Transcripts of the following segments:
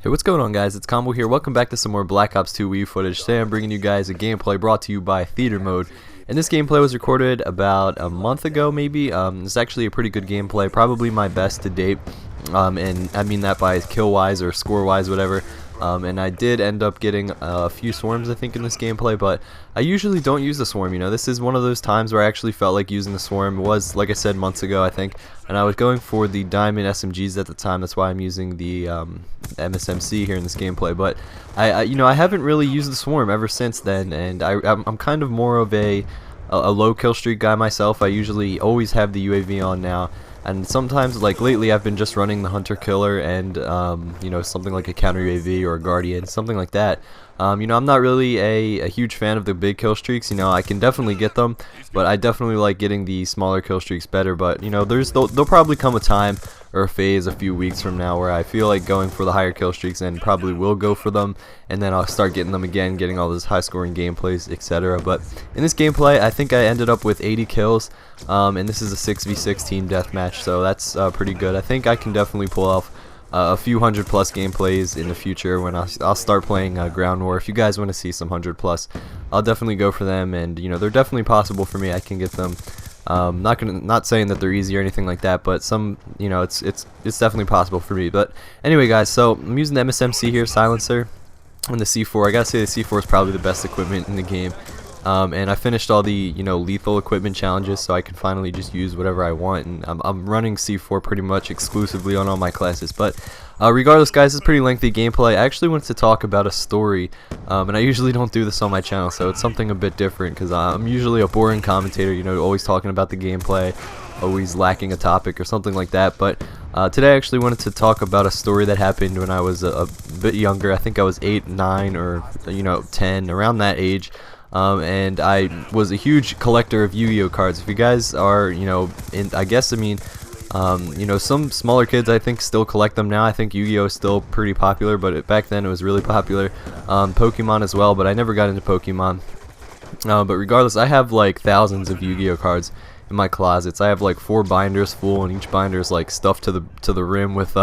Hey, what's going on, guys? It's Combo here. Welcome back to some more Black Ops 2 Wii U footage. Today I'm bringing you guys a gameplay brought to you by Theater Mode. And this gameplay was recorded about a month ago, maybe. It's actually a pretty good gameplay, probably my best to date. And I mean that by kill-wise or score-wise, whatever. And I did end up getting a few swarms, I think, in this gameplay, but I usually don't use the swarm. You know, this is one of those times where I actually felt like using the swarm. It was, like I said, months ago, I think, and I was going for the diamond SMGs at the time. That's why I'm using the MSMC here in this gameplay. But I haven't really used the swarm ever since then, and I'm kind of more of a low kill streak guy myself. I usually always have the UAV on now. And sometimes, like lately, I've been just running the Hunter Killer and, something like a counter UAV or a Guardian, something like that. I'm not really a huge fan of the big kill streaks. I can definitely get them, but I definitely like getting the smaller kill streaks better. But, there'll probably come a time or a phase a few weeks from now where I feel like going for the higher kill streaks and probably will go for them. And then I'll start getting them again, getting all those high scoring gameplays, etc. But in this gameplay, I think I ended up with 80 kills. And this is a 6v6 team deathmatch, so that's pretty good. I think I can definitely pull off a few 100+ gameplays in the future when I'll start playing Ground War. If you guys want to see some 100+, I'll definitely go for them, and they're definitely possible for me. I can get them. Not saying that they're easy or anything like that, but it's definitely possible for me. But anyway, guys, so I'm using the MSMC here, silencer, and the C4. I gotta say the C4 is probably the best equipment in the game. And I finished all the lethal equipment challenges, so I can finally just use whatever I want, and I'm running C4 pretty much exclusively on all my classes. But regardless, guys, it's a pretty lengthy gameplay. I actually wanted to talk about a story, and I usually don't do this on my channel, so it's something a bit different because I'm usually a boring commentator, always talking about the gameplay, always lacking a topic or something like that. But today I actually wanted to talk about a story that happened when I was a bit younger. I think I was 8, 9, or 10, around that age. And I was a huge collector of YuGiOh cards. If you guys are, some smaller kids I think still collect them now. I think YuGiOh is still pretty popular, but back then it was really popular. Pokemon as well, but I never got into Pokemon. But regardless, I have like thousands of YuGiOh cards in my closets. I have like 4 binders full, and each binder is like stuffed to the rim with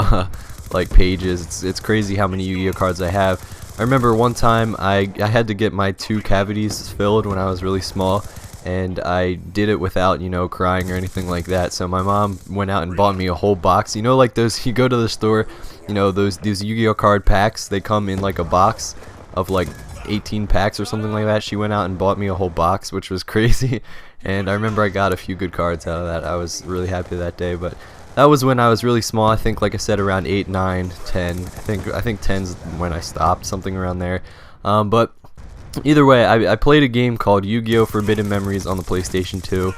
like pages. It's crazy how many YuGiOh cards I have. I remember one time I had to get my 2 cavities filled when I was really small, and I did it without crying or anything like that. So my mom went out and bought me a whole box. Like those, you go to the store, these Yu-Gi-Oh card packs, they come in like a box of like 18 packs or something like that. She went out and bought me a whole box, which was crazy. And I remember I got a few good cards out of that. I was really happy that day. But that was when I was really small. I think, like I said, around 8, 9, 10. I think 10's when I stopped, something around there. But either way, I played a game called Yu-Gi-Oh! Forbidden Memories on the PlayStation 2.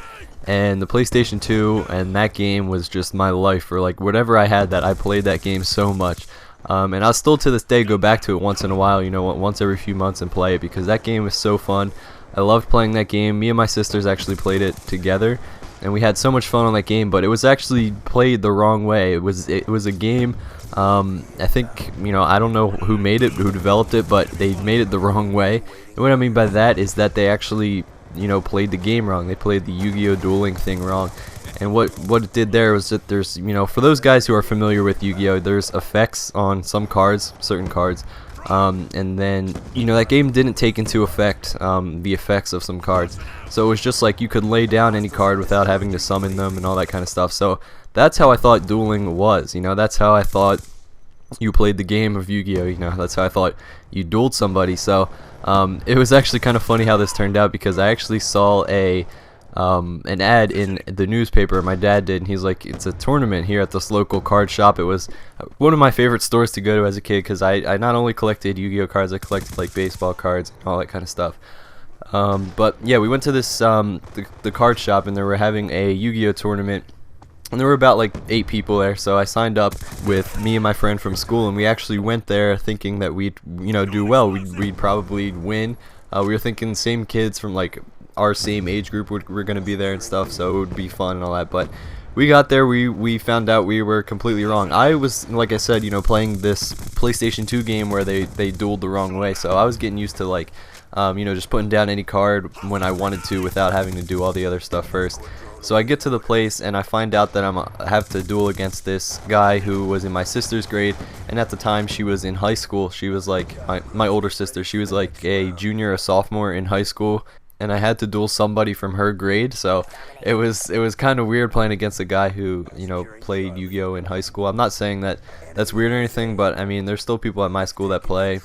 And the PlayStation 2 and that game was just my life. For like whatever I had, that I played that game so much. And I'll still to this day go back to it once in a while, once every few months, and play it because that game was so fun. I loved playing that game. Me and my sisters actually played it together, and we had so much fun on that game. But it was actually played the wrong way. It was a game. I think I don't know who made it, who developed it, but they made it the wrong way. And what I mean by that is that they actually played the game wrong. They played the Yu-Gi-Oh dueling thing wrong. And what it did there was that there's for those guys who are familiar with Yu-Gi-Oh, there's effects on some cards, certain cards. And then that game didn't take into effect the effects of some cards, so it was just like you could lay down any card without having to summon them and all that kind of stuff. So that's how I thought dueling was. That's how I thought you played the game of Yu-Gi-Oh. That's how I thought you dueled somebody. So it was actually kind of funny how this turned out, because I actually saw an ad in the newspaper. My dad did, and he's like, it's a tournament here at this local card shop. It was one of my favorite stores to go to as a kid, because I not only collected Yu-Gi-Oh cards, I collected like baseball cards and all that kind of stuff. But yeah, we went to this the card shop, and they were having a Yu-Gi-Oh tournament, and there were about like 8 people there. So I signed up with me and my friend from school, and we actually went there thinking that we'd do well. We'd probably win. We were thinking same kids from like our same age group were going to be there and stuff, so it would be fun and all that. But we got there, we found out we were completely wrong. I was, like I said, playing this PlayStation 2 game where they dueled the wrong way, so I was getting used to like just putting down any card when I wanted to without having to do all the other stuff first. So I get to the place and I find out that I have to duel against this guy who was in my sister's grade, and at the time she was in high school. She was like my older sister. She was like a junior or sophomore in high school, and I had to duel somebody from her grade. So it was kind of weird playing against a guy who, you know, played Yu-Gi-Oh in high school. I'm not saying that that's weird or anything, but I mean, there's still people at my school that play.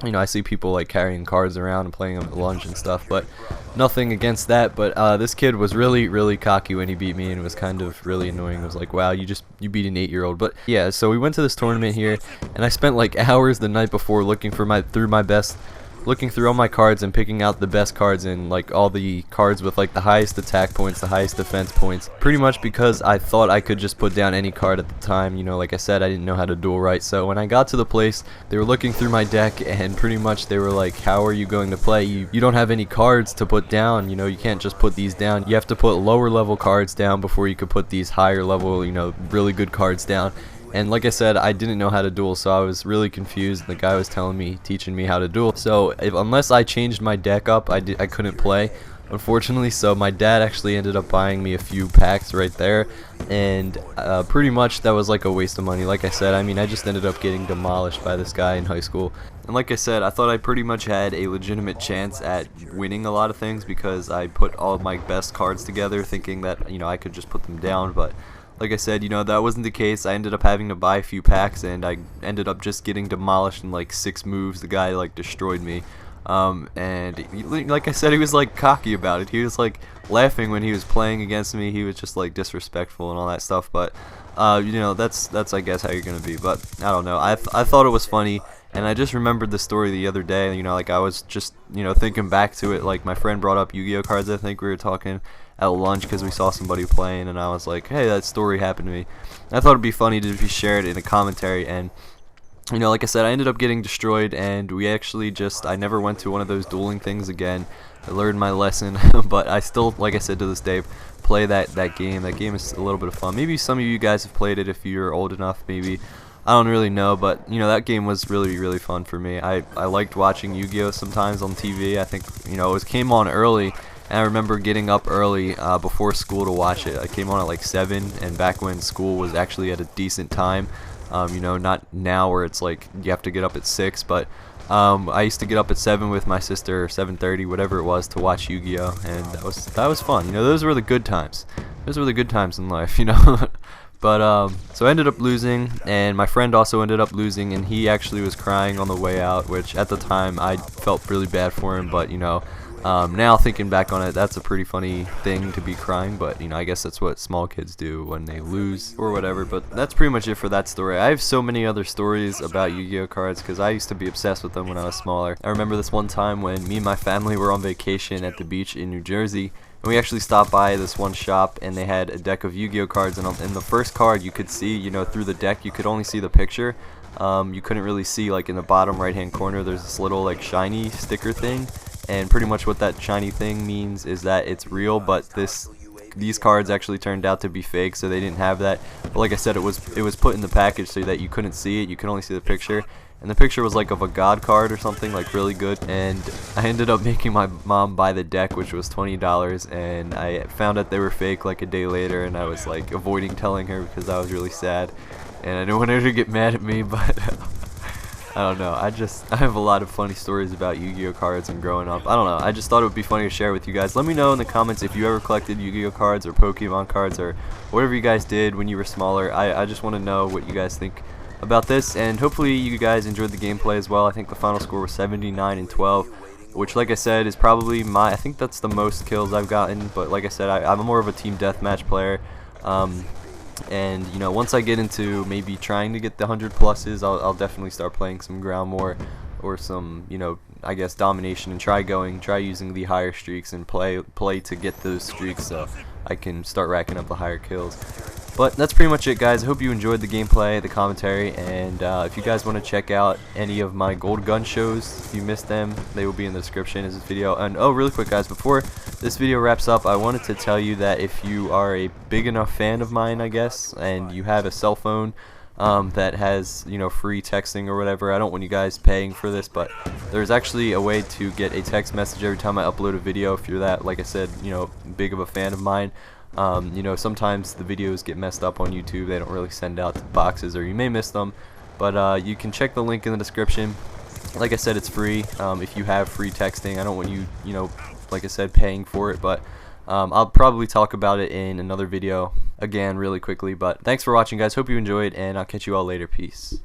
You know, I see people like carrying cards around and playing them at lunch and stuff, but nothing against that. But this kid was really cocky when he beat me, and it was kind of really annoying. It was like, wow, you beat an 8-year-old. But yeah, so we went to this tournament here, and I spent like hours the night before looking through all my cards and picking out the best cards and like all the cards with like the highest attack points, the highest defense points, pretty much because I thought I could just put down any card at the time. You know, like I said, I didn't know how to duel right. So when I got to the place, they were looking through my deck, and pretty much they were like, how are you going to play? You don't have any cards to put down. You know, you can't just put these down. You have to put lower level cards down before you could put these higher level, you know, really good cards down. And like I said, I didn't know how to duel, so I was really confused. The guy was teaching me how to duel. So unless I changed my deck up, I couldn't play, unfortunately. So my dad actually ended up buying me a few packs right there, and pretty much that was like a waste of money. Like I said, I mean, I just ended up getting demolished by this guy in high school. And like I said, I thought I pretty much had a legitimate chance at winning a lot of things because I put all of my best cards together thinking that, you know, I could just put them down, but like I said, you know, that wasn't the case. I ended up having to buy a few packs, and I ended up just getting demolished in like 6 moves. The guy like destroyed me, and like I said, he was like cocky about it. He was like laughing when he was playing against me. He was just like disrespectful and all that stuff. But you know, that's I guess how you're gonna be. But I don't know. I thought it was funny, and I just remembered the story the other day. You know, like I was just, you know, thinking back to it. Like my friend brought up Yu-Gi-Oh cards. I think we were talking at lunch because we saw somebody playing, and I was like, hey, that story happened to me. I thought it'd be funny to be shared in a commentary, and you know, like I said, I ended up getting destroyed, and we actually I never went to one of those dueling things again. I learned my lesson, but I still, like I said, to this day, play that game. That game is a little bit of fun. Maybe some of you guys have played it if you're old enough, maybe. I don't really know, but you know, that game was really fun for me. I liked watching Yu-Gi-Oh sometimes on TV. I think, you know, it came on early, and I remember getting up early before school to watch it. I came on at like 7, and back when school was actually at a decent time. You know, not now where it's like you have to get up at 6, but I used to get up at 7 with my sister, or 7:30, whatever it was, to watch Yu-Gi-Oh, and that was fun. You know, those were the good times. Those were the good times in life, you know. But so I ended up losing, and my friend also ended up losing, and he actually was crying on the way out, which at the time I felt really bad for him. But you know, now thinking back on it, that's a pretty funny thing to be crying, but you know, I guess that's what small kids do when they lose or whatever. But that's pretty much it for that story. I have so many other stories about Yu-Gi-Oh cards because I used to be obsessed with them when I was smaller. I remember this one time when me and my family were on vacation at the beach in New Jersey, and we actually stopped by this one shop, and they had a deck of Yu-Gi-Oh cards, and in the first card you could see, you know, through the deck you could only see the picture. You couldn't really see, like in the bottom right hand corner there's this little like shiny sticker thing, and pretty much what that shiny thing means is that it's real, but these cards actually turned out to be fake, so they didn't have that. But like I said, it was put in the package so that you couldn't see it, you could only see the picture. And the picture was like of a god card or something, like really good. And I ended up making my mom buy the deck, which was $20, and I found out they were fake like a day later, and I was like avoiding telling her because I was really sad, and I didn't want her to get mad at me. But I don't know, I have a lot of funny stories about Yu-Gi-Oh cards and growing up. I don't know, I just thought it would be funny to share with you guys. Let me know in the comments if you ever collected Yu-Gi-Oh cards or Pokemon cards or whatever you guys did when you were smaller. I just want to know what you guys think about this, and hopefully you guys enjoyed the gameplay as well. I think the final score was 79-12, which, like I said, is probably I think that's the most kills I've gotten. But like I said, I'm more of a team deathmatch player, and you know, once I get into maybe trying to get the 100 pluses, I'll definitely start playing some ground more, or some, you know, I guess domination, and try using the higher streaks and play to get those streaks so I can start racking up the higher kills. But that's pretty much it, guys. I hope you enjoyed the gameplay, the commentary, and if you guys want to check out any of my gold gun shows, if you missed them, they will be in the description of this video. And oh, really quick, guys, before this video wraps up, I wanted to tell you that if you are a big enough fan of mine, I guess, and you have a cell phone that has, you know, free texting or whatever, I don't want you guys paying for this, but there's actually a way to get a text message every time I upload a video if you're that, like I said, you know, big of a fan of mine. You know, sometimes the videos get messed up on YouTube. They don't really send out the boxes, or you may miss them. But you can check the link in the description. Like I said, it's free. If you have free texting, I don't want you, you know, like I said, paying for it. But I'll probably talk about it in another video again really quickly. But thanks for watching, guys. Hope you enjoyed, and I'll catch you all later. Peace.